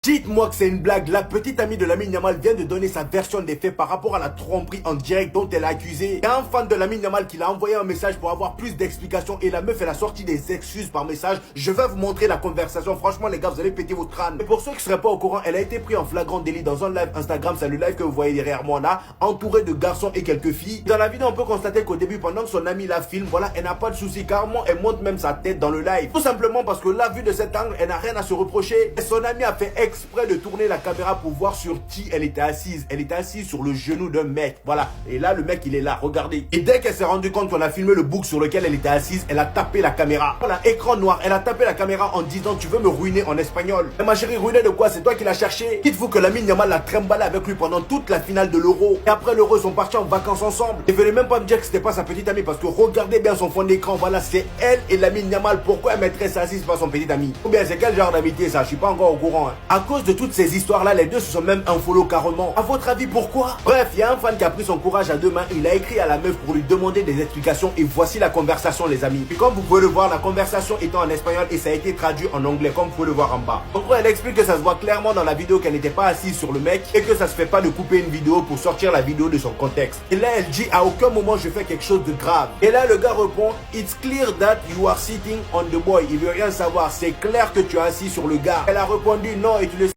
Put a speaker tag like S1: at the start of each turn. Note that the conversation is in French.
S1: Dites-moi que c'est une blague, la petite amie de Lamine Yamal vient de donner sa version des faits par rapport à la tromperie en direct dont elle a accusé. Il y a un fan de Lamine Yamal qui l'a envoyé un message pour avoir plus d'explications et la meuf elle a sorti des excuses par message. Je vais vous montrer la conversation, franchement les gars vous allez péter votre crâne. Et pour ceux qui ne seraient pas au courant, elle a été prise en flagrant délit dans un live Instagram, c'est le live que vous voyez derrière moi là, entourée de garçons et quelques filles. Dans la vidéo on peut constater qu'au début pendant que son ami la filme, voilà elle n'a pas de soucis carrément, elle monte même sa tête dans le live. Tout simplement parce que la vue de cet angle elle n'a rien à se reprocher et son ami a fait exprès de tourner la caméra pour voir sur qui elle était assise. Elle était assise sur le genou d'un mec. Voilà. Et là, le mec, il est là. Regardez. Et dès qu'elle s'est rendue compte qu'on a filmé le bouc sur lequel elle était assise, elle a tapé la caméra. Voilà, écran noir. Elle a tapé la caméra en disant tu veux me ruiner en espagnol. Et ma chérie, ruiner de quoi? C'est toi qui l'as cherché. Dites-vous que Lamine Yamal l'a trimballé avec lui pendant toute la finale de l'Euro. Et après l'Euro, ils sont partis en vacances ensemble. Et venez même pas me dire que c'était pas sa petite amie parce que regardez bien son fond d'écran. Voilà, c'est elle et Lamine Yamal. Pourquoi elle mettrait ça assise par son petit ami? Ou bien c'est quel genre d'amitié ça? Je suis pas encore au courant. Hein. À cause de toutes ces histoires-là, les deux se sont même unfollow carrément. À votre avis, pourquoi? Bref, il y a un fan qui a pris son courage à deux mains. Il a écrit à la meuf pour lui demander des explications. Et voici la conversation, les amis. Et comme vous pouvez le voir, la conversation étant en espagnol et ça a été traduit en anglais, comme vous pouvez le voir en bas. En gros, elle explique que ça se voit clairement dans la vidéo qu'elle n'était pas assise sur le mec et que ça se fait pas de couper une vidéo pour sortir la vidéo de son contexte. Et là, elle dit à aucun moment je fais quelque chose de grave. Et là, le gars répond It's clear that you are sitting on the boy. Il veut rien savoir. C'est clair que tu es assis sur le gars. Elle a répondu non et tu le